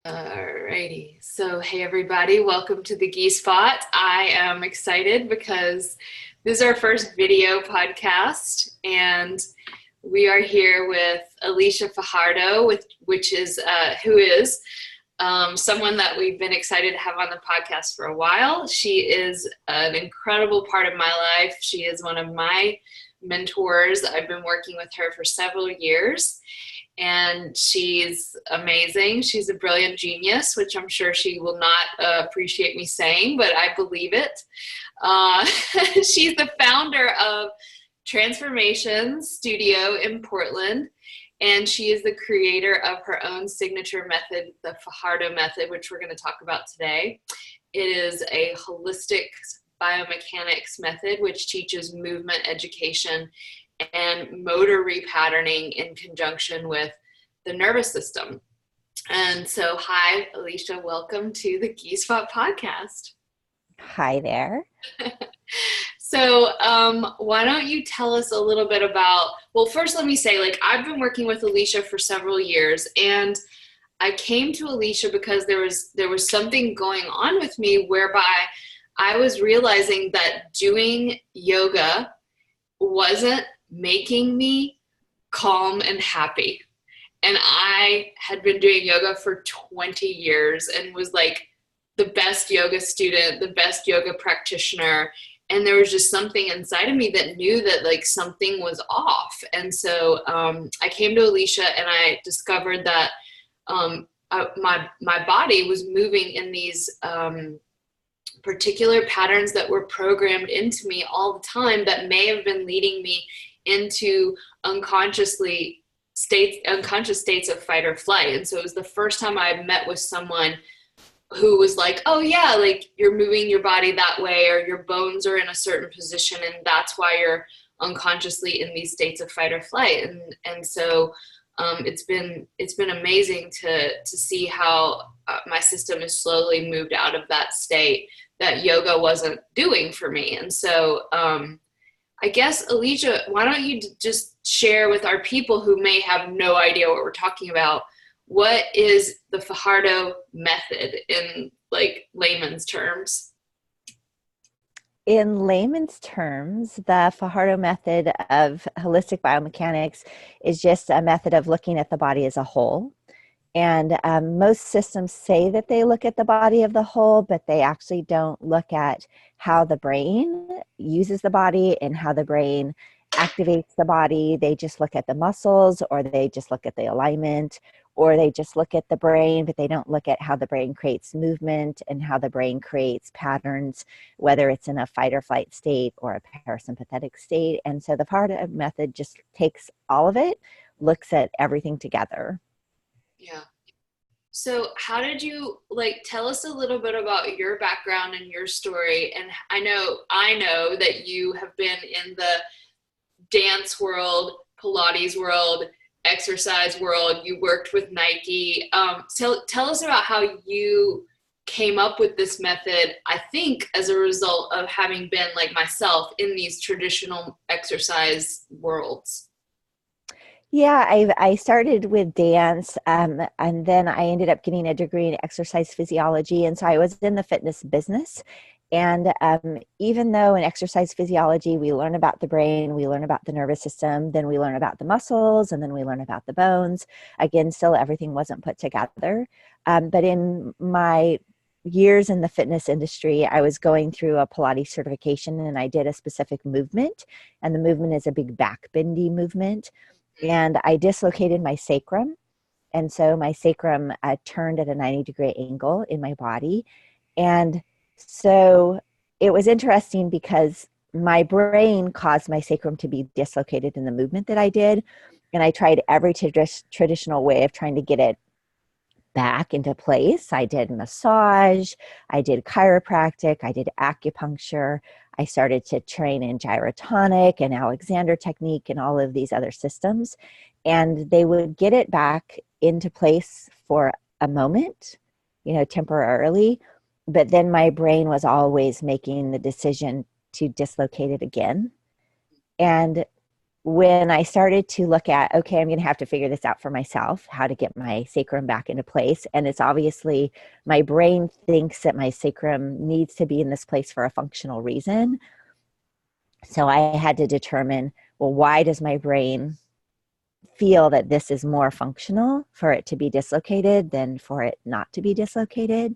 Alrighty, so hey everybody, welcome to the Geese Spot. I am excited because this is our first video podcast, and we are here with Alicia Fajardo, who is someone that we've been excited to have on the podcast for a while. She is an incredible part of my life. She is one of my mentors. I've been working with her for several years. And she's amazing. She's a brilliant genius, which I'm sure she will not appreciate me saying, but I believe it. She's the founder of Transformation Studio in Portland, and she is the creator of her own signature method, the Fajardo method, which we're going to talk about today. It is a holistic biomechanics method, which teaches movement education and motor repatterning in conjunction with the nervous system. And so, hi, Alicia, welcome to the Geese Spot podcast. Hi there. So why don't you tell us a little bit about, well, first let me say, I've been working with Alicia for several years, and I came to Alicia because there was something going on with me whereby I was realizing that doing yoga wasn't making me calm and happy. And I had been doing yoga for 20 years and was like the best yoga student, the best yoga practitioner. And there was just something inside of me that knew that something was off. And so I came to Alicia and I discovered that my body was moving in these particular patterns that were programmed into me all the time that may have been leading me into unconscious states of fight or flight. And so it was the first time I met with someone who was like, oh yeah, you're moving your body that way, or your bones are in a certain position, and that's why you're unconsciously in these states of fight or flight. And so it's been amazing to see how my system has slowly moved out of that state that yoga wasn't doing for me. And so I guess, Alicia, why don't you just share with our people who may have no idea what we're talking about, what is the Fajardo method in layman's terms? In layman's terms, the Fajardo method of holistic biomechanics is just a method of looking at the body as a whole. And most systems say that they look at the body of the whole, but they actually don't look at how the brain uses the body and how the brain activates the body. They just look at the muscles, or they just look at the alignment, or they just look at the brain, but they don't look at how the brain creates movement and how the brain creates patterns, whether it's in a fight or flight state or a parasympathetic state. And so the Fajardo method just takes all of it, looks at everything together. Yeah. So how did you, tell us a little bit about your background and your story? And I know that you have been in the dance world, Pilates world, exercise world. You worked with Nike. So tell us about how you came up with this method, I think as a result of having been, like myself, in these traditional exercise worlds. Yeah, I started with dance, and then I ended up getting a degree in exercise physiology, and so I was in the fitness business. And even though in exercise physiology we learn about the brain, we learn about the nervous system, then we learn about the muscles, and then we learn about the bones, again, still everything wasn't put together. But in my years in the fitness industry, I was going through a Pilates certification, and I did a specific movement, and the movement is a big back bendy movement. And I dislocated my sacrum. And so my sacrum turned at a 90-degree angle in my body. And so it was interesting because my brain caused my sacrum to be dislocated in the movement that I did. And I tried every traditional way of trying to get it back into place. I did massage, I did chiropractic, I did acupuncture. I started to train in gyrotonic and Alexander technique and all of these other systems. And they would get it back into place for a moment, temporarily. But then my brain was always making the decision to dislocate it again. And when I started to look at, okay, I'm going to have to figure this out for myself, how to get my sacrum back into place. And it's obviously my brain thinks that my sacrum needs to be in this place for a functional reason. So I had to determine, well, why does my brain feel that this is more functional for it to be dislocated than for it not to be dislocated?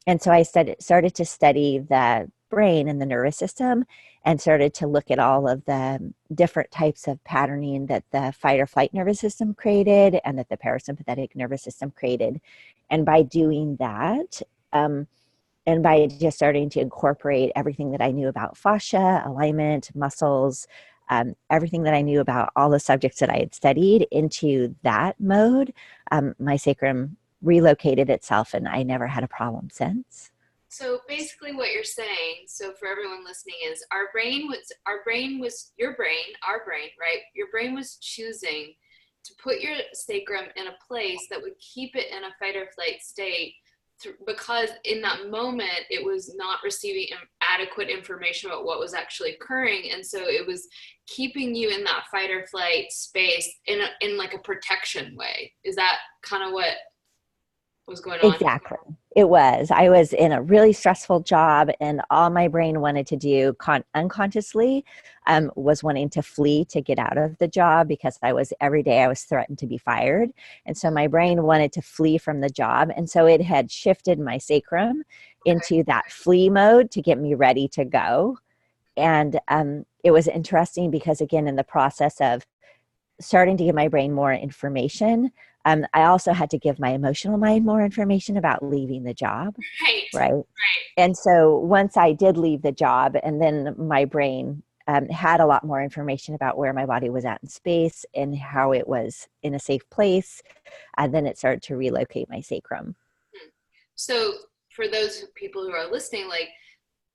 And so I started to study the brain and the nervous system and started to look at all of the different types of patterning that the fight or flight nervous system created and that the parasympathetic nervous system created. And by doing that, and by just starting to incorporate everything that I knew about fascia, alignment, muscles, everything that I knew about all the subjects that I had studied into that mode, my sacrum relocated itself and I never had a problem since. So basically what you're saying, so for everyone listening, is our brain was your brain, our brain, right? Your brain was choosing to put your sacrum in a place that would keep it in a fight or flight state because in that moment it was not receiving adequate information about what was actually occurring, and so it was keeping you in that fight or flight space in like a protection way. Is that kind of what was going on? Exactly. It was. I was in a really stressful job, and all my brain wanted to do unconsciously was wanting to flee to get out of the job because every day I was threatened to be fired. And so my brain wanted to flee from the job. And so it had shifted my sacrum into that flee mode to get me ready to go. And it was interesting because, again, in the process of starting to give my brain more information, I also had to give my emotional mind more information about leaving the job. Right. And so once I did leave the job, and then my brain had a lot more information about where my body was at in space and how it was in a safe place, and then it started to relocate my sacrum. So for those people who are listening, like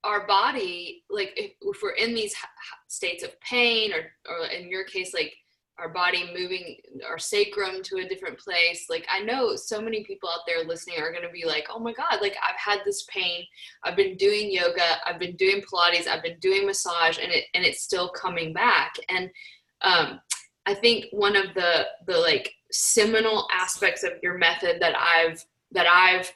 our body, like if we're in these states of pain, or in your case, like our body moving our sacrum to a different place. Like I know so many people out there listening are going to be like, oh my God, like I've had this pain. I've been doing yoga. I've been doing Pilates. I've been doing massage, and it's still coming back. And I think one of the like seminal aspects of your method that I've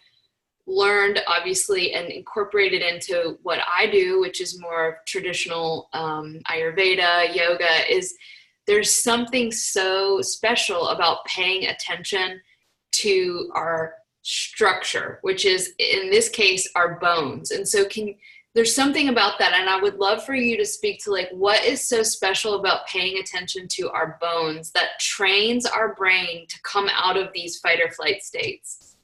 learned, obviously, and incorporated into what I do, which is more traditional Ayurveda yoga, is there's something so special about paying attention to our structure, which is in this case our bones. And so there's something about that, and I would love for you to speak to like what is so special about paying attention to our bones that trains our brain to come out of these fight or flight states.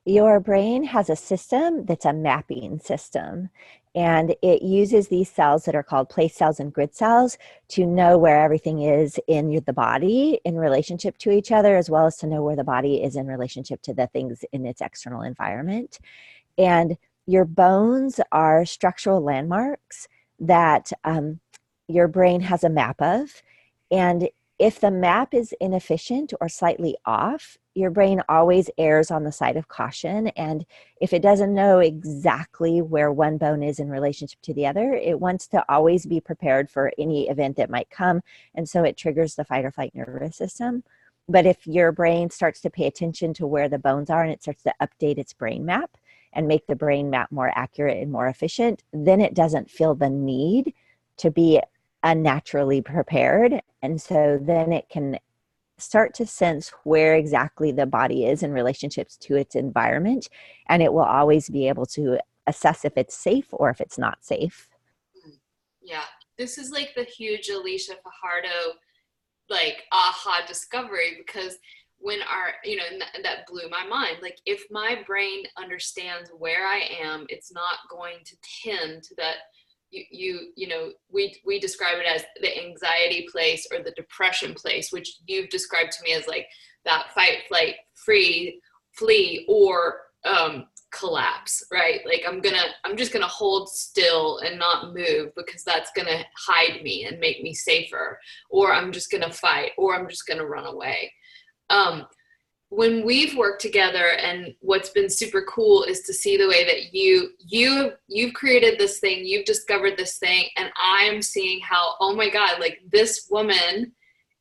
Your brain has a system that's a mapping system, and it uses these cells that are called place cells and grid cells to know where everything is in the body in relationship to each other, as well as to know where the body is in relationship to the things in its external environment. And your bones are structural landmarks that your brain has a map of. And if the map is inefficient or slightly off, your brain always errs on the side of caution. And if it doesn't know exactly where one bone is in relationship to the other, it wants to always be prepared for any event that might come. And so it triggers the fight or flight nervous system. But if your brain starts to pay attention to where the bones are and it starts to update its brain map and make the brain map more accurate and more efficient, then it doesn't feel the need to be unnaturally prepared. And so then it can start to sense where exactly the body is in relationships to its environment, and it will always be able to assess if it's safe or if it's not safe. Yeah, this is like the huge Alicia Fajardo like aha discovery, because when that blew my mind. Like if my brain understands where I am, it's not going to tend to that we describe it as the anxiety place or the depression place, which you've described to me as like that fight, flight, flee, or collapse, right? Like I'm just gonna hold still and not move because that's gonna hide me and make me safer, or I'm just gonna fight, or I'm just gonna run away. when we've worked together, and what's been super cool is to see the way that you've created this thing, you've discovered this thing, and I'm seeing how, oh my God, like this woman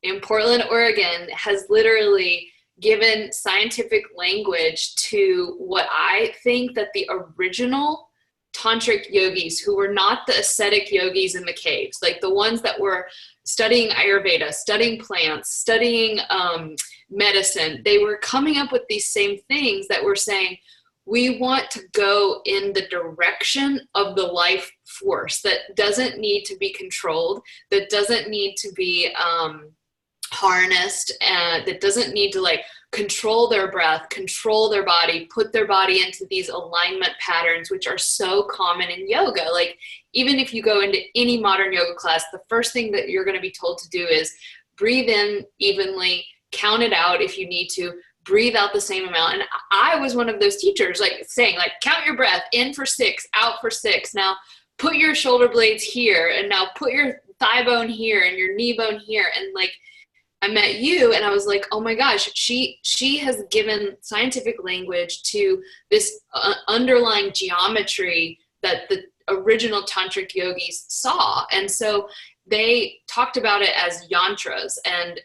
in Portland, Oregon has literally given scientific language to what I think that the original tantric yogis, who were not the ascetic yogis in the caves, like the ones that were studying Ayurveda, studying plants, studying medicine, they were coming up with these same things that were saying, we want to go in the direction of the life force that doesn't need to be controlled, that doesn't need to be harnessed, and that doesn't need to like control their breath, control their body, put their body into these alignment patterns, which are so common in yoga. Like even if you go into any modern yoga class, the first thing that you're going to be told to do is breathe in evenly, count it out if you need to, breathe out the same amount. And I was one of those teachers, like saying, like, count your breath, in for 6, out for 6. Now put your shoulder blades here, and now put your thigh bone here and your knee bone here. And like, I met you and I was like, oh my gosh, she has given scientific language to this underlying geometry that the original tantric yogis saw. And so they talked about it as yantras and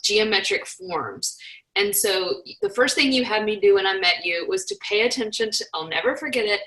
geometric forms. And so the first thing you had me do when I met you was to pay attention to, I'll never forget it,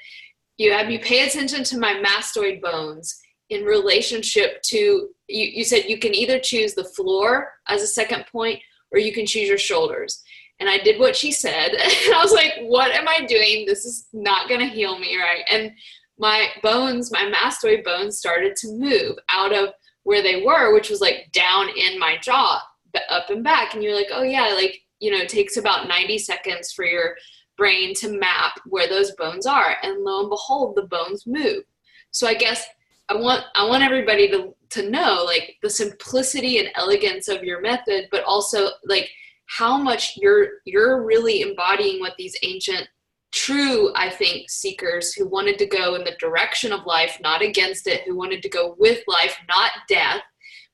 you had me pay attention to my mastoid bones in relationship to, you said you can either choose the floor as a second point or you can choose your shoulders. And I did what she said. And I was like, what am I doing? This is not going to heal me, right? And my bones, my mastoid bones started to move out of where they were, which was like down in my jaw, up and back. And you're like, oh yeah, like, you know, it takes about 90 seconds for your brain to map where those bones are. And lo and behold, the bones move. So I guess I want everybody to know like the simplicity and elegance of your method, but also like how much you're really embodying what these ancient, true, I think, seekers who wanted to go in the direction of life, not against it, who wanted to go with life, not death,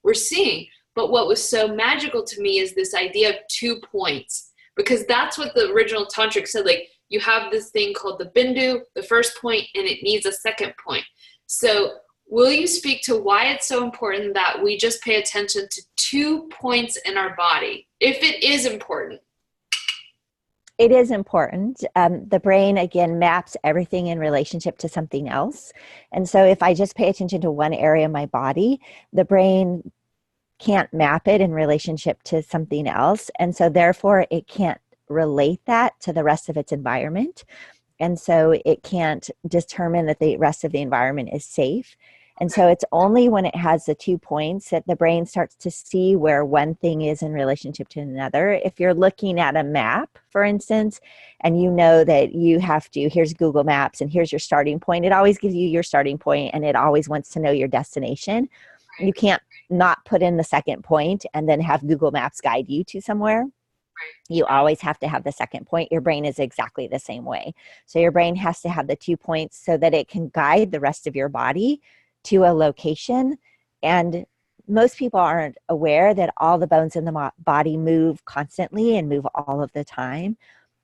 were seeing. But what was so magical to me is this idea of 2 points, because that's what the original tantric said. Like you have this thing called the bindu, the first point, and it needs a second point. So will you speak to why it's so important that we just pay attention to 2 points in our body, if it is important? It is important. The brain, again, maps everything in relationship to something else. And so if I just pay attention to one area of my body, the brain can't map it in relationship to something else. And so therefore, it can't relate that to the rest of its environment. And so it can't determine that the rest of the environment is safe. And so it's only when it has the 2 points that the brain starts to see where one thing is in relationship to another. If you're looking at a map, for instance, and you know that you have to, here's Google Maps and here's your starting point, it always gives you your starting point and it always wants to know your destination. You can't not put in the second point and then have Google Maps guide you to somewhere. You always have to have the second point. Your brain is exactly the same way. So your brain has to have the 2 points so that it can guide the rest of your body to a location. And most people aren't aware that all the bones in the body move constantly and move all of the time.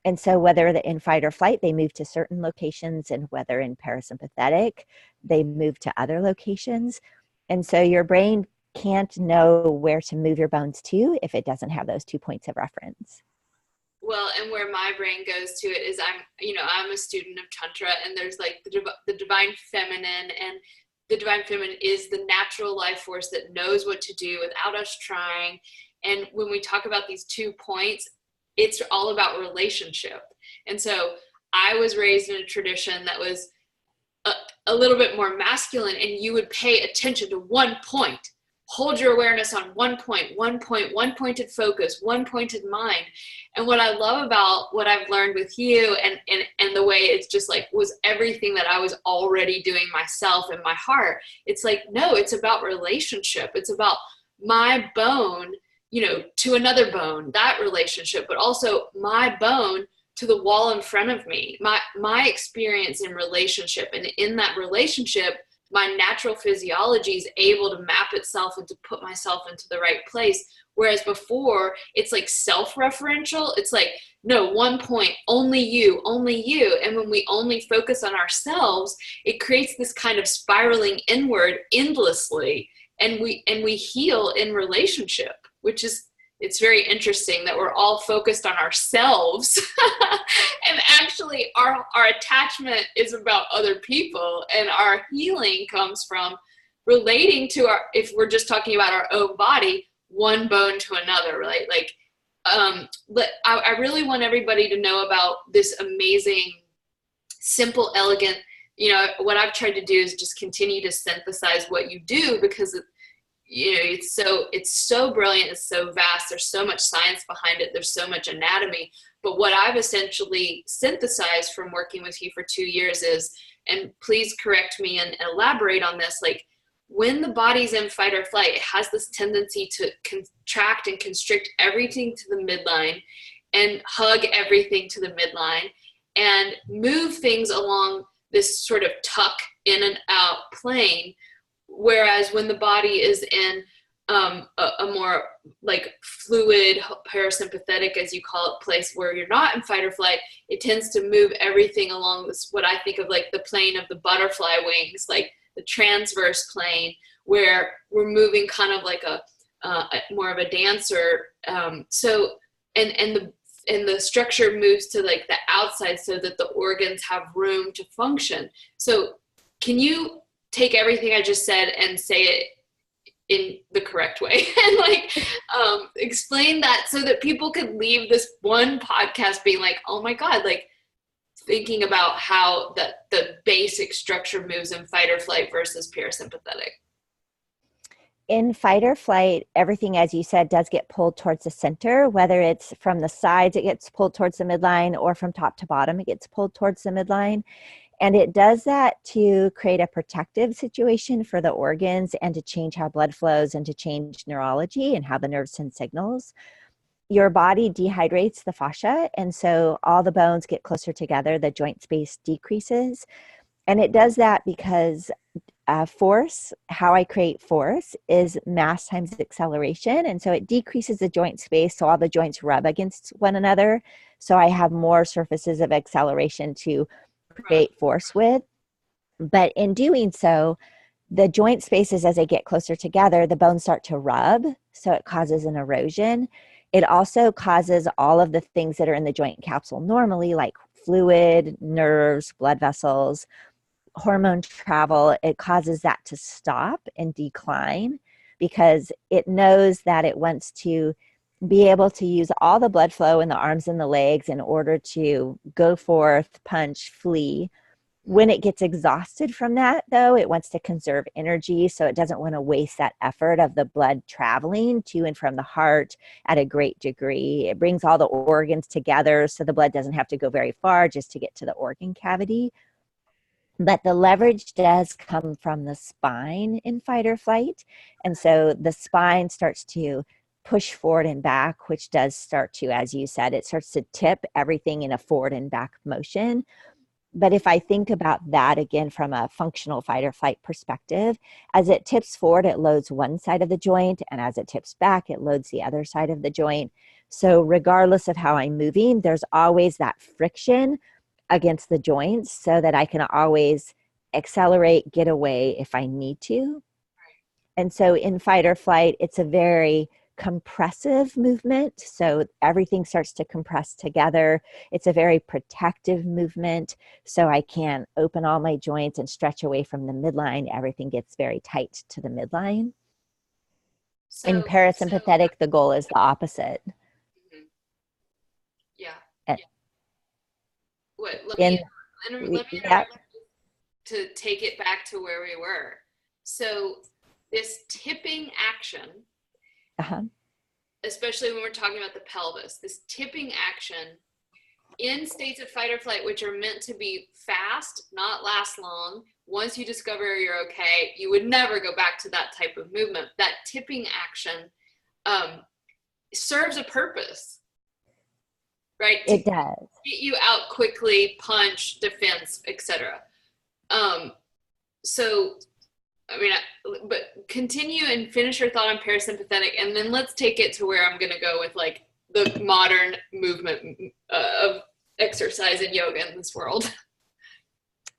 And so whether in fight or flight, they move to certain locations, and whether in parasympathetic, they move to other locations. And so your brain can't know where to move your bones to if it doesn't have those 2 points of reference. Well, and where my brain goes to it is I'm a student of Tantra, and there's like the divine feminine, and the divine feminine is the natural life force that knows what to do without us trying. And when we talk about these 2 points, it's all about relationship. And so I was raised in a tradition that was a little bit more masculine, and you would pay attention to 1 point. Hold your awareness on 1 point, 1 point, one pointed focus, one pointed mind. And what I love about what I've learned with you and the way it's just like was everything that I was already doing myself in my heart. It's like, no, it's about relationship. It's about my bone, to another bone, that relationship, but also my bone to the wall in front of me, my experience in relationship. And in that relationship, my natural physiology is able to map itself and to put myself into the right place. Whereas before, it's like self-referential. It's like, no, one point, only you, only you. And when we only focus on ourselves, it creates this kind of spiraling inward endlessly. And we heal in relationship, which is, it's very interesting that we're all focused on ourselves. And actually our attachment is about other people, and our healing comes from relating to our, if we're just talking about our own body, one bone to another, right? Like, I really want everybody to know about this amazing, simple, elegant, what I've tried to do is just continue to synthesize what you do, because it's so brilliant, it's so vast, there's so much science behind it, there's so much anatomy. But what I've essentially synthesized from working with you for 2 years is, and please correct me and elaborate on this, like, when the body's in fight or flight, it has this tendency to contract and constrict everything to the midline and hug everything to the midline and move things along this sort of tuck in and out plane. Whereas when the body is in a more like fluid, parasympathetic, as you call it, place where you're not in fight or flight, it tends to move everything along this, what I think of like the plane of the butterfly wings, like the transverse plane, where we're moving kind of like a more of a dancer. So the structure moves to like the outside so that the organs have room to function. So can you take everything I just said and say it in the correct way and like explain that so that people could leave this one podcast being like, oh my God, like thinking about how the basic structure moves in fight or flight versus parasympathetic. In fight or flight, everything, as you said, does get pulled towards the center, whether it's from the sides, it gets pulled towards the midline, or from top to bottom, it gets pulled towards the midline. And it does that to create a protective situation for the organs and to change how blood flows and to change neurology and how the nerves send signals. Your body dehydrates the fascia, and so all the bones get closer together, the joint space decreases. And it does that because force, how I create force, is mass times acceleration. And so it decreases the joint space, so all the joints rub against one another. So I have more surfaces of acceleration to create force with. But in doing so, the joint spaces, as they get closer together, the bones start to rub, so it causes an erosion. It also causes all of the things that are in the joint capsule normally, like fluid, nerves, blood vessels, hormone travel. It causes that to stop and decline because it knows that it wants to be able to use all the blood flow in the arms and the legs in order to go forth, punch, flee. When it gets exhausted from that, though, it wants to conserve energy, so it doesn't want to waste that effort of the blood traveling to and from the heart at a great degree. It brings all the organs together, so the blood doesn't have to go very far just to get to the organ cavity. But the leverage does come from the spine in fight or flight, and so the spine starts to push forward and back, which does start to, as you said, it starts to tip everything in a forward and back motion. But if I think about that again from a functional fight or flight perspective, as it tips forward, it loads one side of the joint, and as it tips back, it loads the other side of the joint. So regardless of how I'm moving, there's always that friction against the joints so that I can always accelerate, get away if I need to. And so in fight or flight, it's a very compressive movement. So everything starts to compress together. It's a very protective movement. So I can open all my joints and stretch away from the midline. Everything gets very tight to the midline. In parasympathetic, the goal is the opposite. Mm-hmm. Yeah. And, let me interrupt to take it back to where we were. So this tipping action, especially when we're talking about the pelvis, this tipping action in states of fight or flight, which are meant to be fast, not last long. Once you discover you're okay, you would never go back to that type of movement. That tipping action serves a purpose, right? It does. Get you out quickly, punch, defense, etc. So I mean, but continue and finish your thought on parasympathetic, and then let's take it to where I'm going to go with like the modern movement of exercise and yoga in this world.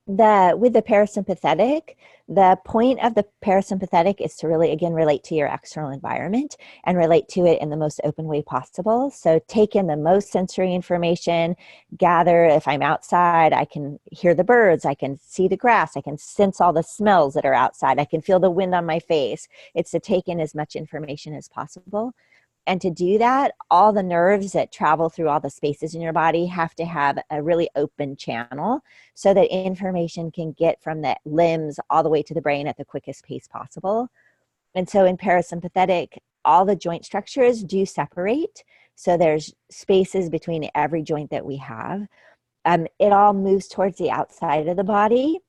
With the parasympathetic, the point of the parasympathetic is to really, again, relate to your external environment and relate to it in the most open way possible. So take in the most sensory information, gather. If I'm outside, I can hear the birds, I can see the grass, I can sense all the smells that are outside, I can feel the wind on my face. It's to take in as much information as possible. And to do that, all the nerves that travel through all the spaces in your body have to have a really open channel so that information can get from the limbs all the way to the brain at the quickest pace possible. And so in parasympathetic, all the joint structures do separate. So there's spaces between every joint that we have. It all moves towards the outside of the body,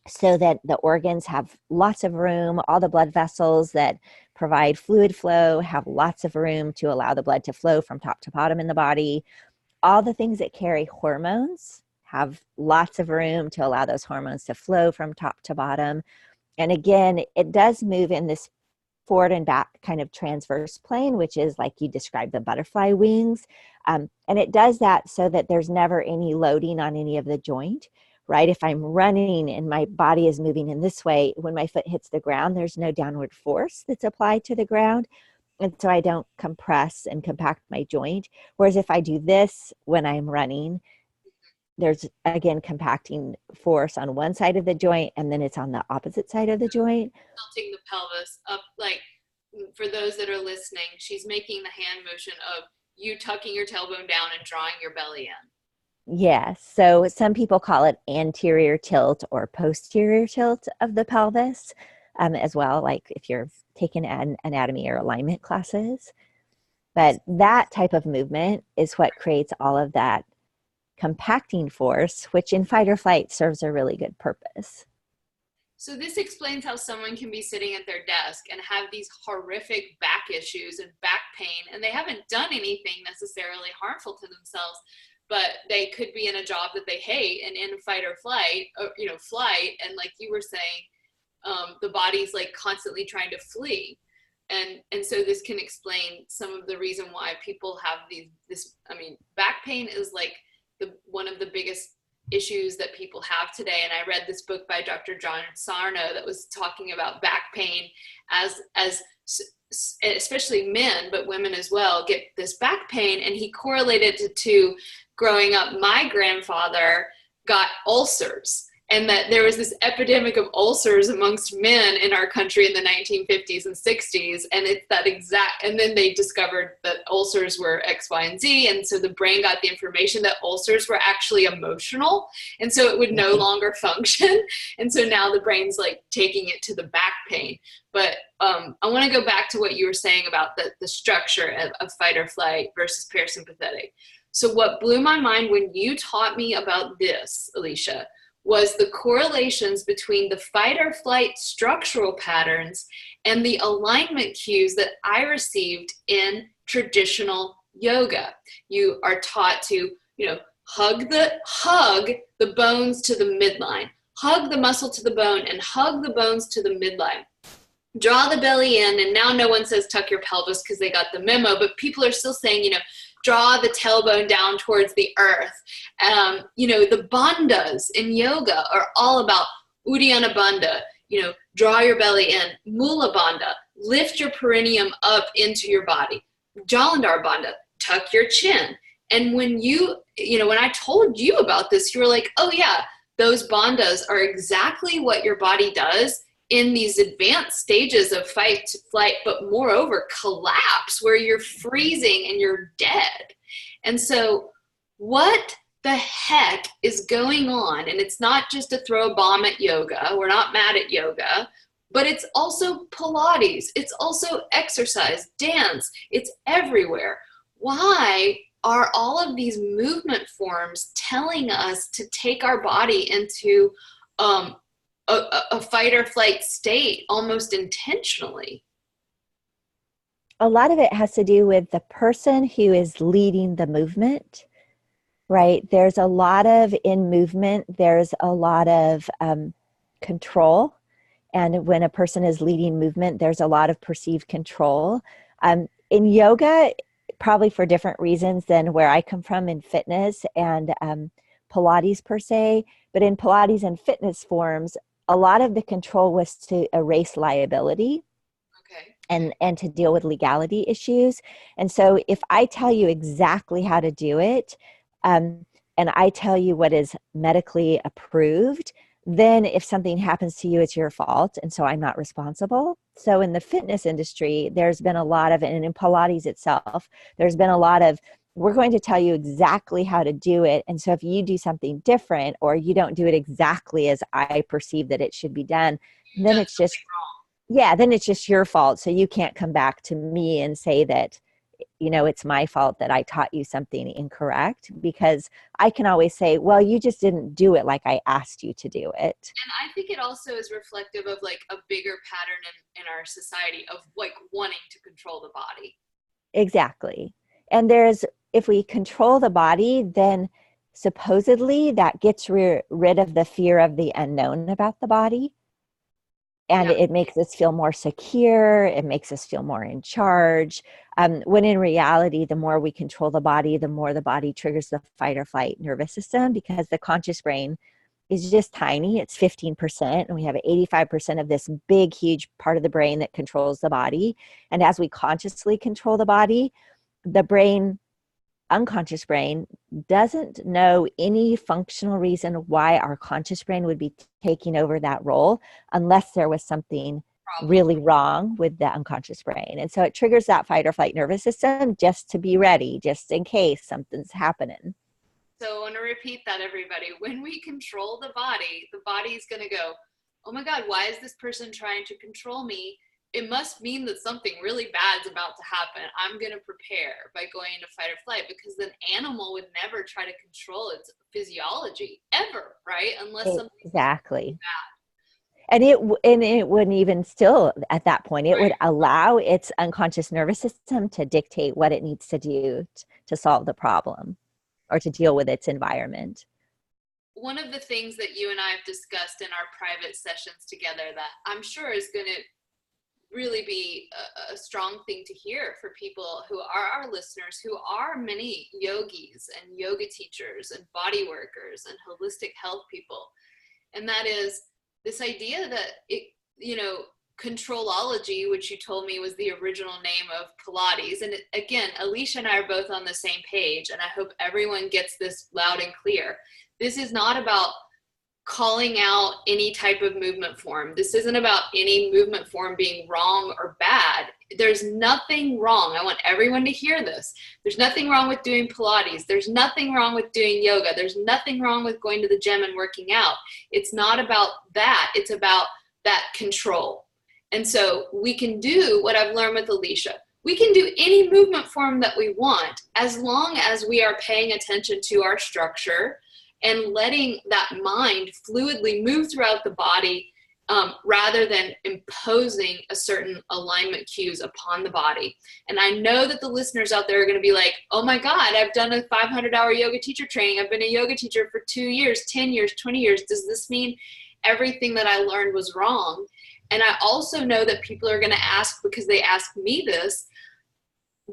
so that the organs have lots of room. All the blood vessels that provide fluid flow have lots of room to allow the blood to flow from top to bottom in the body. All the things that carry hormones have lots of room to allow those hormones to flow from top to bottom. And again, it does move in this forward and back kind of transverse plane, which is like you described the butterfly wings. And it does that so that there's never any loading on any of the joint. Right? If I'm running and my body is moving in this way, when my foot hits the ground, there's no downward force that's applied to the ground. And so I don't compress and compact my joint. Whereas if I do this when I'm running, there's, again, compacting force on one side of the joint, and then it's on the opposite side of the joint. Tilting the pelvis up, like for those that are listening, she's making the hand motion of you tucking your tailbone down and drawing your belly in. Yes. So some people call it anterior tilt or posterior tilt of the pelvis as well, like if you're taking anatomy or alignment classes. But that type of movement is what creates all of that compacting force, which in fight or flight serves a really good purpose. So this explains how someone can be sitting at their desk and have these horrific back issues and back pain, and they haven't done anything necessarily harmful to themselves, but they could be in a job that they hate and in fight or flight, or, flight. And like you were saying, the body's like constantly trying to flee. And so this can explain some of the reason why people have back pain is like one of the biggest issues that people have today. And I read this book by Dr. John Sarno that was talking about back pain as especially men, but women as well, get this back pain. And he correlated it to growing up. My grandfather got ulcers, and that there was this epidemic of ulcers amongst men in our country in the 1950s and 60s. And it's that exact, and then they discovered that ulcers were X, Y, and Z. And so the brain got the information that ulcers were actually emotional. And so it would no longer function. And so now the brain's like taking it to the back pain. But I want to go back to what you were saying about the structure of fight or flight versus parasympathetic. So what blew my mind when you taught me about this, Alicia, was the correlations between the fight or flight structural patterns and the alignment cues that I received in traditional yoga. You are taught to, hug the bones to the midline, hug the muscle to the bone, and hug the bones to the midline. Draw the belly in, and now no one says tuck your pelvis because they got the memo, but people are still saying, draw the tailbone down towards the earth. The bandhas in yoga are all about Uddiyana Bandha, draw your belly in. Mula Bandha, lift your perineum up into your body. Jalandhar Bandha, tuck your chin. And when when I told you about this, you were like, oh yeah, those bandhas are exactly what your body does in these advanced stages of fight, flight, but moreover collapse, where you're freezing and you're dead. And so what the heck is going on? And it's not just to throw a bomb at yoga. We're not mad at yoga, but it's also Pilates. It's also exercise, dance. It's everywhere. Why are all of these movement forms telling us to take our body into a fight or flight state almost intentionally? A lot of it has to do with the person who is leading the movement, right? There's a lot of, in movement, there's a lot of control And when a person is leading movement, there's a lot of perceived control. In yoga, probably for different reasons than where I come from in fitness and Pilates per se, but in Pilates and fitness forms, a lot of the control was to erase liability. Okay. And to deal with legality issues. And so if I tell you exactly how to do it, and I tell you what is medically approved, then if something happens to you, it's your fault. And so I'm not responsible. So in the fitness industry, there's been a lot of, and in Pilates itself, there's been a lot of, we're going to tell you exactly how to do it. And so if you do something different or you don't do it exactly as I perceive that it should be done, then it's just, then it's just your fault. So you can't come back to me and say that, it's my fault that I taught you something incorrect, because I can always say, well, you just didn't do it like I asked you to do it. And I think it also is reflective of like a bigger pattern in our society of like wanting to control the body. Exactly. And if we control the body, then supposedly that gets rid of the fear of the unknown about the body. And it makes us feel more secure. It makes us feel more in charge. When in reality, the more we control the body, the more the body triggers the fight or flight nervous system, because the conscious brain is just tiny. It's 15%. And we have 85% of this big, huge part of the brain that controls the body. And as we consciously control the body, the unconscious brain doesn't know any functional reason why our conscious brain would be taking over that role unless there was something really wrong with the unconscious brain. And so it triggers that fight or flight nervous system just to be ready, just in case something's happening. So I want to repeat that, everybody. When we control the body is going to go, oh my God, why is this person trying to control me? It must mean that something really bad's about to happen. I'm going to prepare by going into fight or flight, because an animal would never try to control its physiology ever, right? Unless something exactly bad. And it wouldn't even still at that point, it would allow its unconscious nervous system to dictate what it needs to do to solve the problem or to deal with its environment. One of the things that you and I have discussed in our private sessions together that I'm sure is going to really be a strong thing to hear for people who are our listeners, who are many yogis and yoga teachers and body workers and holistic health people. And that is this idea that controlology, which you told me was the original name of Pilates. And again, Alicia and I are both on the same page, and I hope everyone gets this loud and clear. This is not about calling out any type of movement form. This isn't about any movement form being wrong or bad. There's nothing wrong. I want everyone to hear this. There's nothing wrong with doing Pilates. There's nothing wrong with doing yoga. There's nothing wrong with going to the gym and working out. It's not about that. It's about that control. And so we can do what I've learned with Alicia. We can do any movement form that we want as long as we are paying attention to our structure and letting that mind fluidly move throughout the body, rather than imposing a certain alignment cues upon the body. And I know that the listeners out there are going to be like, oh my God, I've done a 500-hour yoga teacher training. I've been a yoga teacher for 2 years, 10 years, 20 years. Does this mean everything that I learned was wrong? And I also know that people are going to ask, because they ask me this,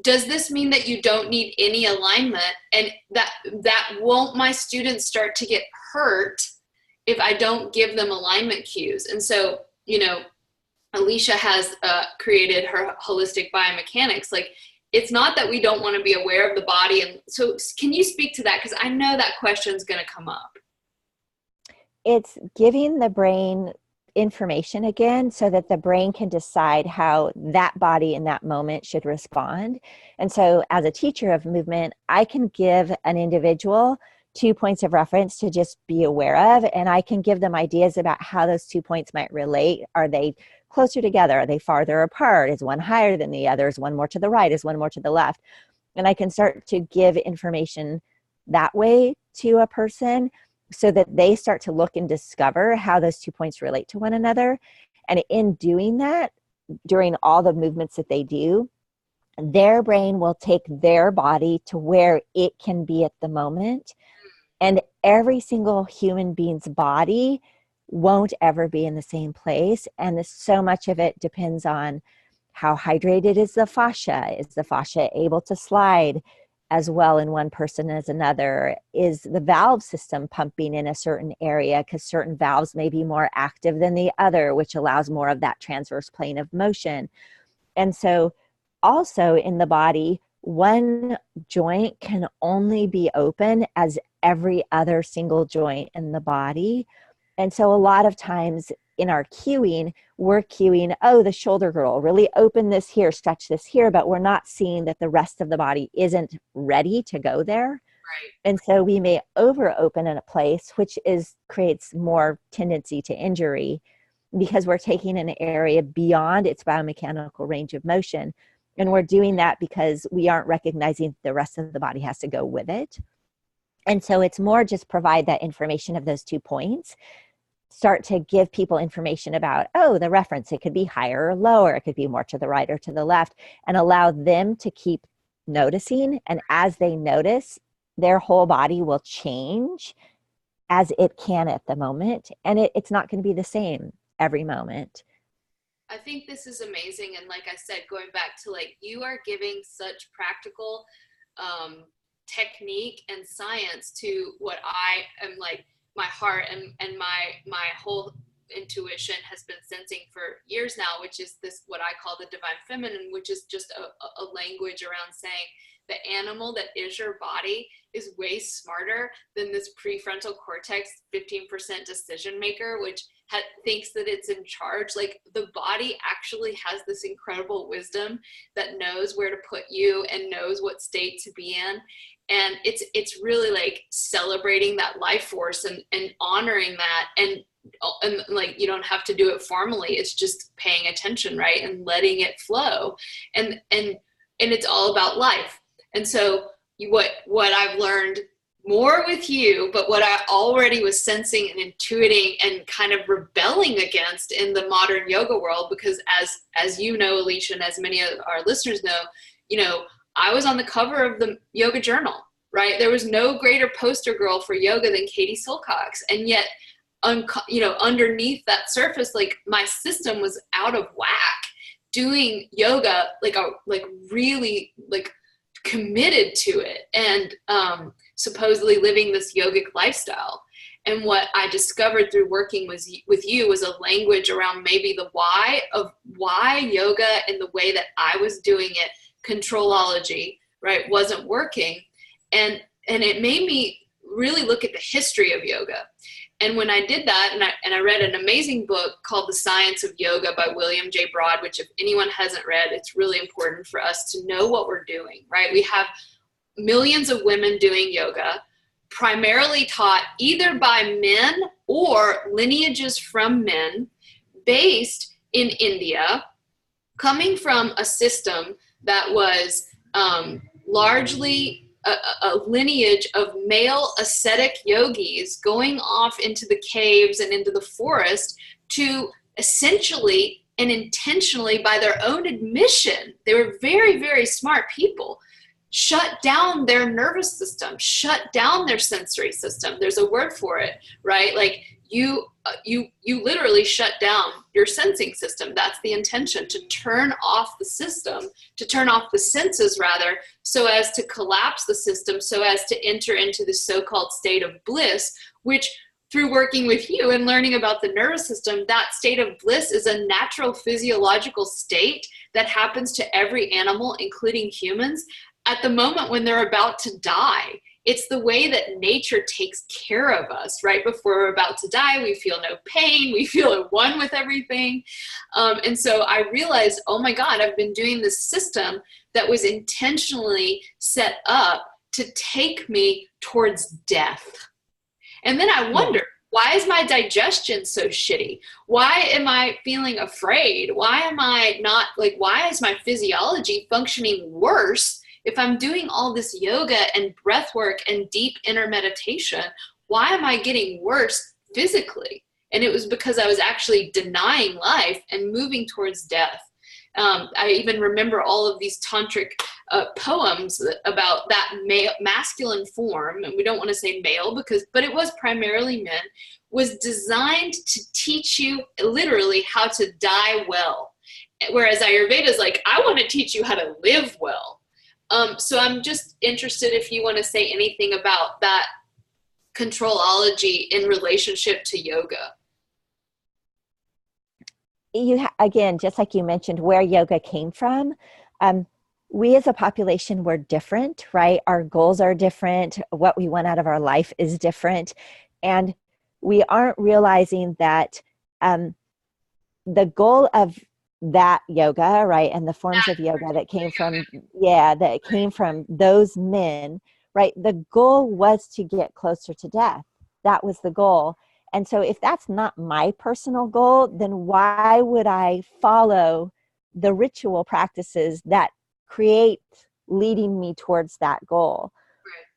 does this mean that you don't need any alignment, and that won't my students start to get hurt if I don't give them alignment cues? And so, Alicia has created her holistic biomechanics. Like, it's not that we don't want to be aware of the body. And so can you speak to that? Because I know that question's going to come up. It's giving the brain information again so that the brain can decide how that body in that moment should respond. And so as a teacher of movement, I can give an individual 2 points of reference to just be aware of, and I can give them ideas about how those 2 points might relate. Are they closer together? Are they farther apart? Is one higher than the other? Is one more to the right? Is one more to the left? And I can start to give information that way to a person, so that they start to look and discover how those 2 points relate to one another. And in doing that, during all the movements that they do, their brain will take their body to where it can be at the moment. And every single human being's body won't ever be in the same place. And so much of it depends on how hydrated is the fascia. Is the fascia able to slide as well in one person as another? Is the valve system pumping in a certain area, because certain valves may be more active than the other, which allows more of that transverse plane of motion. And so also in the body, one joint can only be open as every other single joint in the body. And so a lot of times in our cueing, we're cueing, oh, the shoulder girdle, really open this here, stretch this here, but we're not seeing that the rest of the body isn't ready to go there. Right. And so we may over open in a place, which creates more tendency to injury, because we're taking an area beyond its biomechanical range of motion. And we're doing that because we aren't recognizing the rest of the body has to go with it. And so it's more just provide that information of those 2 points, start to give people information about, oh, the reference, it could be higher or lower, it could be more to the right or to the left, and allow them to keep noticing. And as they notice, their whole body will change as it can at the moment. And it's not going to be the same every moment. I think this is amazing. And like I said, going back to like, you are giving such practical technique and science to what I am like, my heart and my whole intuition has been sensing for years now, which is this, what I call the divine feminine, which is just a language around saying the animal that is your body is way smarter than this prefrontal cortex 15% decision maker, which thinks that it's in charge. Like, the body actually has this incredible wisdom that knows where to put you and knows what state to be in. And it's really like celebrating that life force and honoring that. And like, you don't have to do it formally. It's just paying attention, right? And letting it flow. And it's all about life. And so what I've learned more with you, but what I already was sensing and intuiting and kind of rebelling against in the modern yoga world, because as you know, Alicia, and as many of our listeners know, I was on the cover of the Yoga Journal, right? There was no greater poster girl for yoga than Katie Silcox. And yet, underneath that surface, like, my system was out of whack, doing yoga, like really like committed to it, and supposedly living this yogic lifestyle. And what I discovered through working with you was a language around maybe the why of why yoga and the way that I was doing it, controlology, right, wasn't working. And it made me really look at the history of yoga. And when I did that, and I read an amazing book called The Science of Yoga by William J. Broad, which if anyone hasn't read, it's really important for us to know what we're doing, right? We have millions of women doing yoga, primarily taught either by men or lineages from men, based in India, coming from a system that was largely a lineage of male ascetic yogis going off into the caves and into the forest to essentially and intentionally, by their own admission, they were very, very smart people, shut down their nervous system, shut down their sensory system. There's a word for it, right? Like, you literally shut down your sensing system. That's the intention, to turn off the system, to turn off the senses rather, so as to collapse the system, so as to enter into the so-called state of bliss, which, through working with you and learning about the nervous system, that state of bliss is a natural physiological state that happens to every animal, including humans, at the moment when they're about to die. It's the way that nature takes care of us. Right before we're about to die, we feel no pain. We feel at one with everything. And so I realized, oh my God, I've been doing this system that was intentionally set up to take me towards death. And then I wondered, why is my digestion so shitty? Why am I feeling afraid? Why am I not, like, why is my physiology functioning worse if I'm doing all this yoga and breath work and deep inner meditation? Why am I getting worse physically? And it was because I was actually denying life and moving towards death. I even remember all of these tantric poems about that masculine form, and we don't want to say male but it was primarily men, was designed to teach you literally how to die well. Whereas Ayurveda is like, I want to teach you how to live well. So I'm just interested if you want to say anything about that controlology in relationship to yoga. Again, just like you mentioned, where yoga came from, we as a population were different, right? Our goals are different. What we want out of our life is different. And we aren't realizing that the goal of that yoga, right, and the forms of yoga that came from, that came from those men, right, the goal was to get closer to death. That was the goal. And so if that's not my personal goal, then why would I follow the ritual practices that create leading me towards that goal?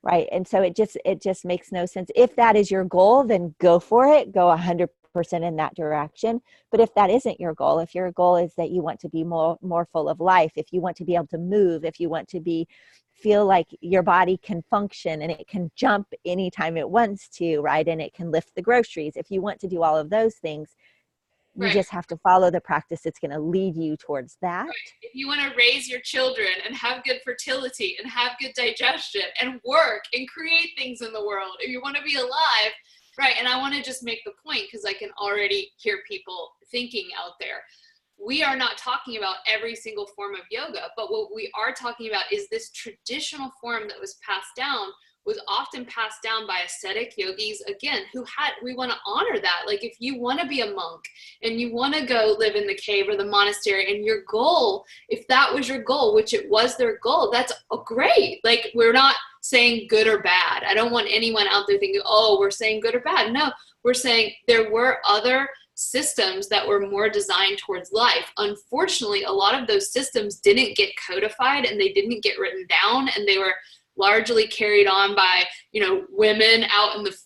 Right. And so it just makes no sense. If that is your goal, then go for it, go 100% in that direction. But if that isn't your goal, if your goal is that you want to be more full of life, if you want to be able to move, if you want to feel like your body can function and it can jump anytime it wants to, right? And it can lift the groceries. If you want to do all of those things, you just have to follow the practice that's going to lead you towards that. If you want to raise your children and have good fertility and have good digestion and work and create things in the world, if you want to be alive, right? And I want to just make the point because I can already hear people thinking out there. We are not talking about every single form of yoga, but what we are talking about is this traditional form that was passed down, was often passed down by ascetic yogis, again, we want to honor that. Like if you want to be a monk and you want to go live in the cave or the monastery, and your goal, if that was your goal, which it was their goal, that's great. Like we're not saying good or bad. I don't want anyone out there thinking, oh, we're saying good or bad. No, we're saying there were other systems that were more designed towards life. Unfortunately, a lot of those systems didn't get codified and they didn't get written down, and they were largely carried on by, women out in the,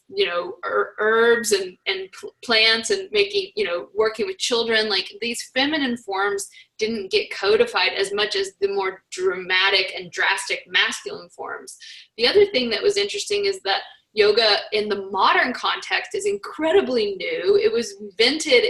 herbs and plants and making, working with children. Like these feminine forms didn't get codified as much as the more dramatic and drastic masculine forms. The other thing that was interesting is that yoga in the modern context is incredibly new. It was invented,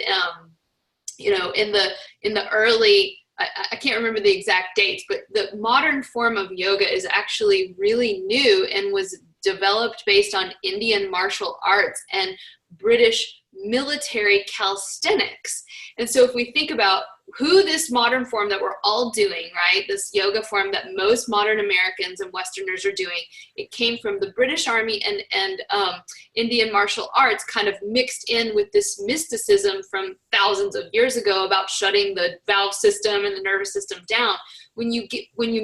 in the early, I can't remember the exact dates, but the modern form of yoga is actually really new and was developed based on Indian martial arts and British military calisthenics. And so if we think about who this modern form that we're all doing, right, this yoga form that most modern Americans and Westerners are doing, it came from the British Army and Indian martial arts, kind of mixed in with this mysticism from thousands of years ago about shutting the valve system and the nervous system down. When you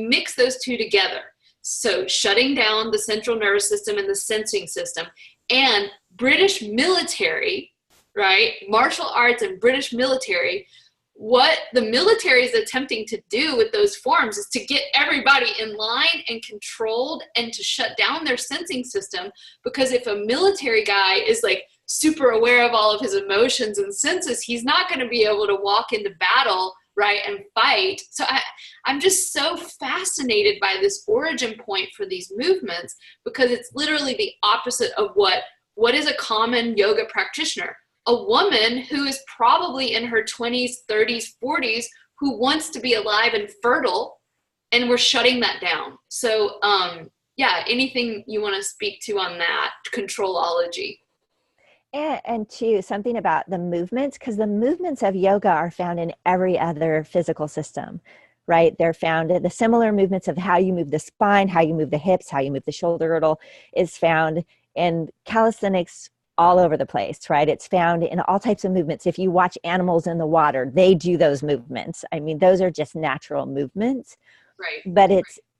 mix those two together, so shutting down the central nervous system and the sensing system, and British military, right, martial arts and British military, what the military is attempting to do with those forms is to get everybody in line and controlled and to shut down their sensing system. Because if a military guy is like super aware of all of his emotions and senses, he's not going to be able to walk into battle, right, and fight. So I'm just so fascinated by this origin point for these movements, because it's literally the opposite of what is a common yoga practitioner. A woman who is probably in her 20s, 30s, 40s, who wants to be alive and fertile, and we're shutting that down. So anything you want to speak to on that controlology? And too, something about the movements, because the movements of yoga are found in every other physical system, right? They're found in the similar movements of how you move the spine, how you move the hips, how you move the shoulder girdle is found in calisthenics all over the place, right? It's found in all types of movements. If you watch animals in the water, they do those movements. I mean, those are just natural movements. Right. But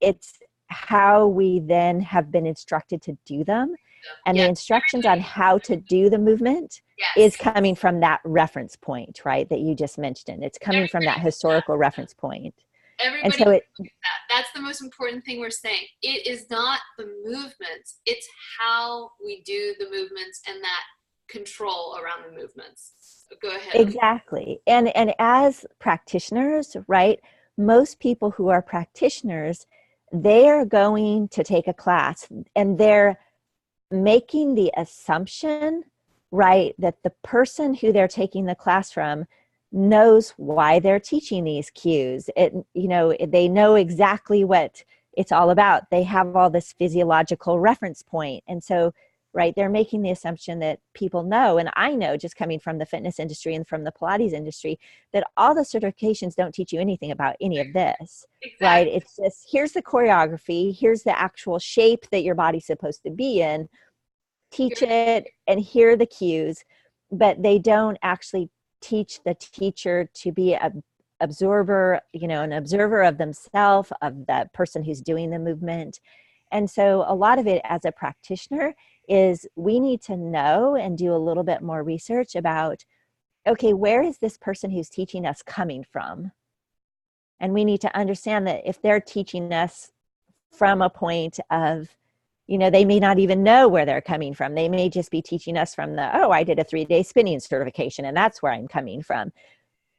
it's how we then have been instructed to do them. And the instructions on how to do the movement is coming from that reference point, right, that you just mentioned. It's coming from that historical reference point. Everybody, and so that's the most important thing we're saying. It is not the movements, it's how we do the movements and that control around the movements. Go ahead. Exactly. And as practitioners, right, most people who are practitioners, they are going to take a class and they're making the assumption right, that the person who they're taking the class from knows why they're teaching these cues. They know exactly what it's all about. They have all this physiological reference point. And so, right, they're making the assumption that people know, and I know just coming from the fitness industry and from the Pilates industry, that all the certifications don't teach you anything about any of this, right? Exactly. It's just, here's the choreography, here's the actual shape that your body's supposed to be in, teach it, and hear the cues, but they don't actually teach the teacher to be a observer, an observer of themselves, of the person who's doing the movement. And so a lot of it as a practitioner is we need to know and do a little bit more research about, okay, where is this person who's teaching us coming from? And we need to understand that if they're teaching us from a point of, they may not even know where they're coming from. They may just be teaching us from I did a 3-day spinning certification and that's where I'm coming from.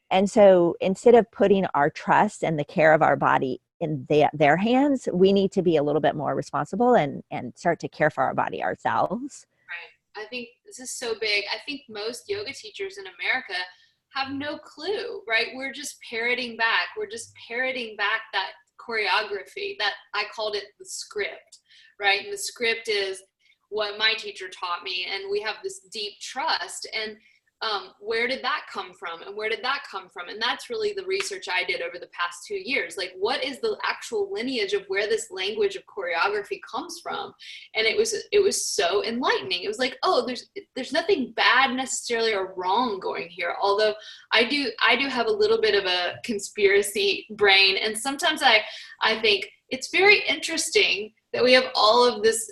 And so instead of putting our trust and the care of our body in their hands, we need to be a little bit more responsible and start to care for our body ourselves. Right. I think this is so big. I think most yoga teachers in America have no clue, right? We're just parroting back. We're just parroting back that choreography that I called it the script, right? And the script is what my teacher taught me. And we have this deep trust. And where did that come from? And where did that come from? And that's really the research I did over the past 2 years. Like, what is the actual lineage of where this language of choreography comes from? And it was so enlightening. It was like, oh, there's nothing bad necessarily or wrong going here. Although I do have a little bit of a conspiracy brain. And sometimes I think it's very interesting that we have all of this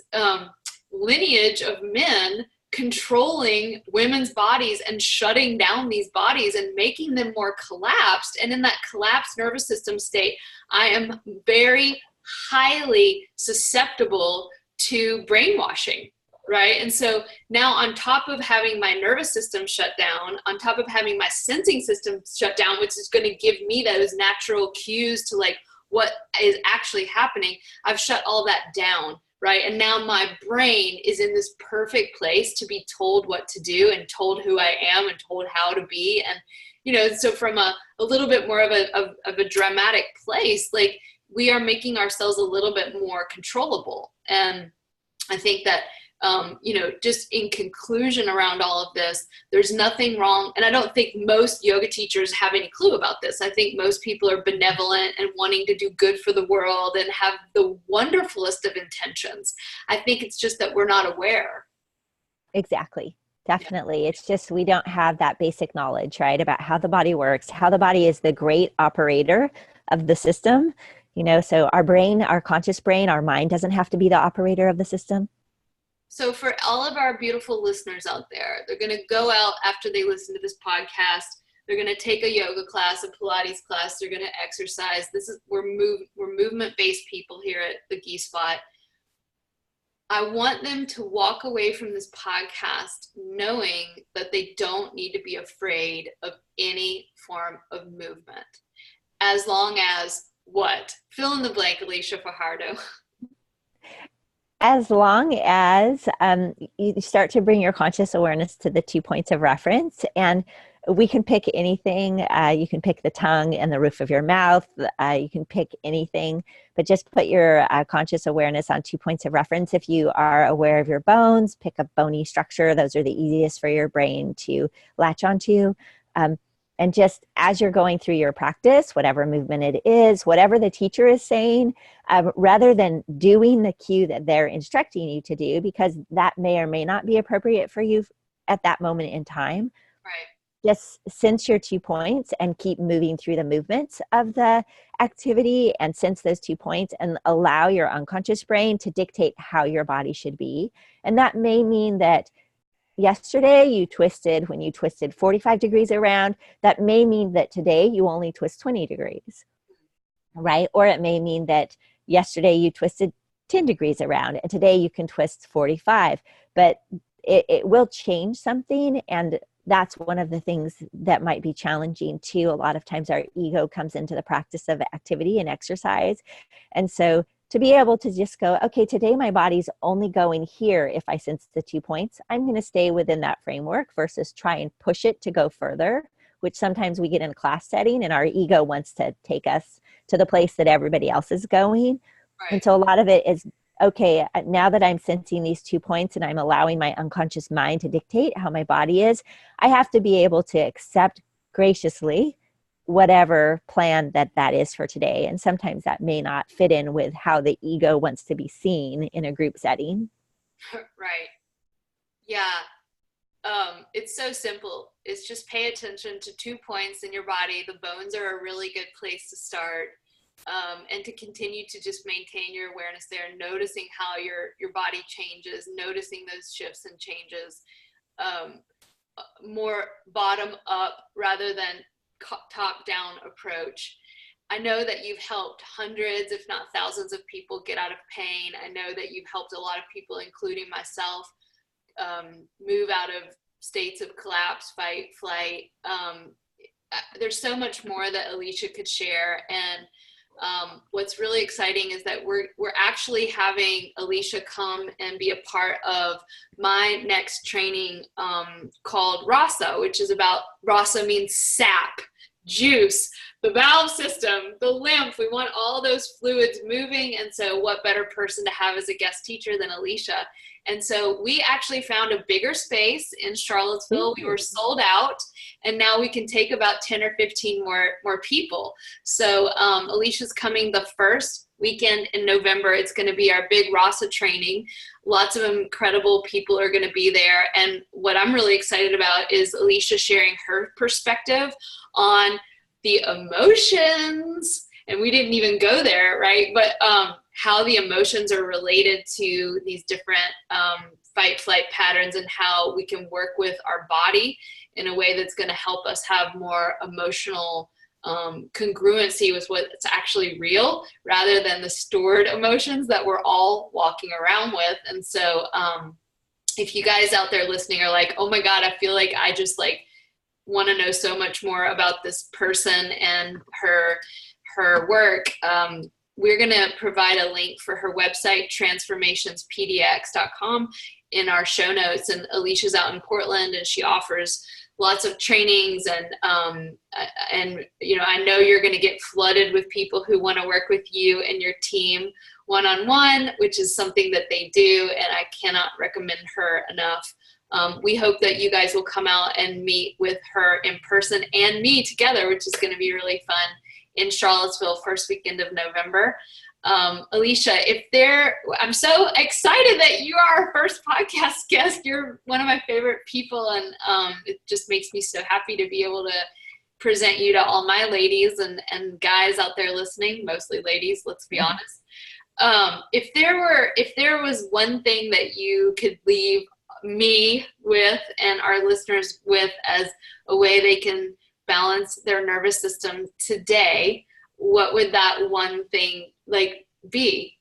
lineage of men controlling women's bodies and shutting down these bodies and making them more collapsed. And in that collapsed nervous system state, I am very highly susceptible to brainwashing, right? And so now, on top of having my nervous system shut down, on top of having my sensing system shut down, which is going to give me those natural cues to like what is actually happening, I've shut all that down. Right. And now my brain is in this perfect place to be told what to do and told who I am and told how to be. And, so from a little bit more of a dramatic place, like, we are making ourselves a little bit more controllable. And I think that, just in conclusion around all of this, there's nothing wrong. And I don't think most yoga teachers have any clue about this. I think most people are benevolent and wanting to do good for the world and have the wonderfulest of intentions. I think it's just that we're not aware. Exactly. Definitely. Yeah. It's just, we don't have that basic knowledge, right, about how the body works, how the body is the great operator of the system. So our brain, our conscious brain, our mind doesn't have to be the operator of the system. So for all of our beautiful listeners out there, they're going to go out after they listen to this podcast. They're going to take a yoga class, a Pilates class. They're going to exercise. We're movement-based people here at the Gi Spot. I want them to walk away from this podcast knowing that they don't need to be afraid of any form of movement. As long as what? Fill in the blank, Alicia Fajardo. As long as you start to bring your conscious awareness to the 2 points of reference, and we can pick anything. You can pick the tongue and the roof of your mouth. You can pick anything, but just put your conscious awareness on 2 points of reference. If you are aware of your bones, pick a bony structure. Those are the easiest for your brain to latch onto. And just as you're going through your practice, whatever movement it is, whatever the teacher is saying, rather than doing the cue that they're instructing you to do, because that may or may not be appropriate for you at that moment in time. Right. Just sense your 2 points and keep moving through the movements of the activity and sense those 2 points and allow your unconscious brain to dictate how your body should be. And that may mean that yesterday you twisted, when you twisted 45 degrees around, that may mean that today you only twist 20 degrees, right? Or it may mean that yesterday you twisted 10 degrees around and today you can twist 45, but it will change something. And that's one of the things that might be challenging too. A lot of times our ego comes into the practice of activity and exercise. And so to be able to just go, okay, today my body's only going here. If I sense the 2 points, I'm going to stay within that framework versus try and push it to go further, which sometimes we get in a class setting and our ego wants to take us to the place that everybody else is going. Right. And so a lot of it is, okay, now that I'm sensing these 2 points and I'm allowing my unconscious mind to dictate how my body is, I have to be able to accept graciously whatever plan that is for today. And sometimes that may not fit in with how the ego wants to be seen in a group setting. Right. Yeah. It's so simple. It's just pay attention to 2 points in your body. The bones are a really good place to start. And to continue to just maintain your awareness there, noticing how your body changes, noticing those shifts and changes, more bottom up rather than top down approach. I know that you've helped hundreds, if not thousands of people get out of pain. I know that you've helped a lot of people, including myself, move out of states of collapse, fight, flight. There's so much more that Alicia could share. And what's really exciting is that we're actually having Alicia come and be a part of my next training called RASA, which is about, RASA means sap, juice, the valve system, the lymph. We want all those fluids moving. And so what better person to have as a guest teacher than Alicia? And so we actually found a bigger space in Charlottesville. We were sold out, and now we can take about 10 or 15 more people. So Alicia's coming the first weekend in November. It's going to be our big RASA training. Lots of incredible people are going to be there. And what I'm really excited about is Alicia sharing her perspective on the emotions. And we didn't even go there, right? But how the emotions are related to these different fight flight patterns, and how we can work with our body in a way that's going to help us have more emotional congruency with what's actually real, rather than the stored emotions that we're all walking around with. And so if you guys out there listening are like, oh my God, I feel like I just like want to know so much more about this person and her work, we're going to provide a link for her website, transformationspdx.com, in our show notes. And Alicia's out in Portland, and she offers lots of trainings, and you know, I know you're going to get flooded with people who want to work with you and your team one-on-one, which is something that they do, and I cannot recommend her enough. We hope that you guys will come out and meet with her in person and me together, which is going to be really fun, in Charlottesville, first weekend of November. Alicia, I'm so excited that you are our first podcast guest. You're one of my favorite people, and it just makes me so happy to be able to present you to all my ladies and guys out there listening, mostly ladies, let's be honest. If there was one thing that you could leave me with and our listeners with as a way they can balance their nervous system today, what would that one thing like be?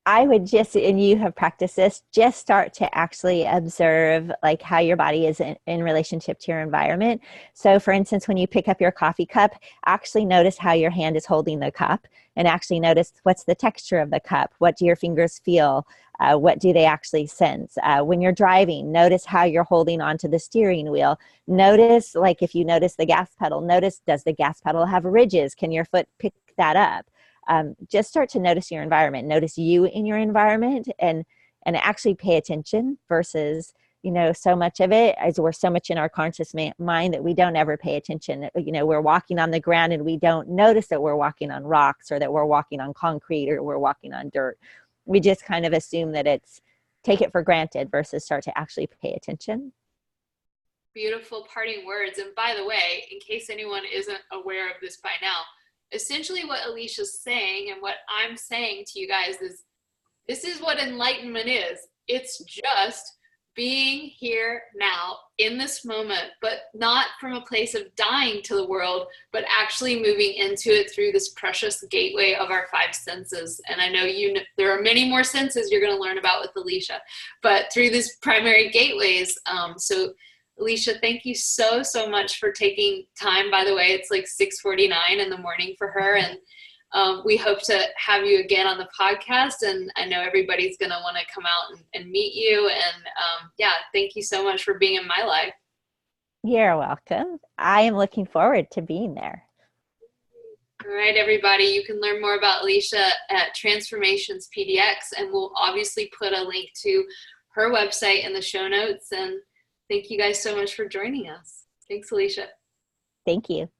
I would just, and you have practiced this, just start to actually observe like how your body is in relationship to your environment. So for instance, when you pick up your coffee cup, actually notice how your hand is holding the cup, and actually notice what's the texture of the cup. What do your fingers feel? What do they actually sense? When you're driving, notice how you're holding onto the steering wheel. Notice, like if you notice the gas pedal, notice, does the gas pedal have ridges? Can your foot pick that up? Just start to notice your environment, notice you in your environment, and actually pay attention versus, you know, so much of it is we're so much in our conscious mind that we don't ever pay attention. You know, we're walking on the ground and we don't notice that we're walking on rocks, or that we're walking on concrete, or we're walking on dirt. We just kind of assume that take it for granted versus start to actually pay attention. Beautiful parting words. And by the way, in case anyone isn't aware of this by now, essentially what Alicia's saying and what I'm saying to you guys is, this is what enlightenment is. It's just being here now in this moment, but not from a place of dying to the world, but actually moving into it through this precious gateway of our five senses. And I know there are many more senses you're going to learn about with Alicia, but through these primary gateways. So Alicia, thank you so much for taking time. By the way, it's like 6:49 in the morning for her. And we hope to have you again on the podcast, and I know everybody's going to want to come out and meet you. And yeah, thank you so much for being in my life. You're welcome. I am looking forward to being there. All right, everybody, you can learn more about Alicia at Transformations PDX, and we'll obviously put a link to her website in the show notes. And thank you guys so much for joining us. Thanks, Alicia. Thank you.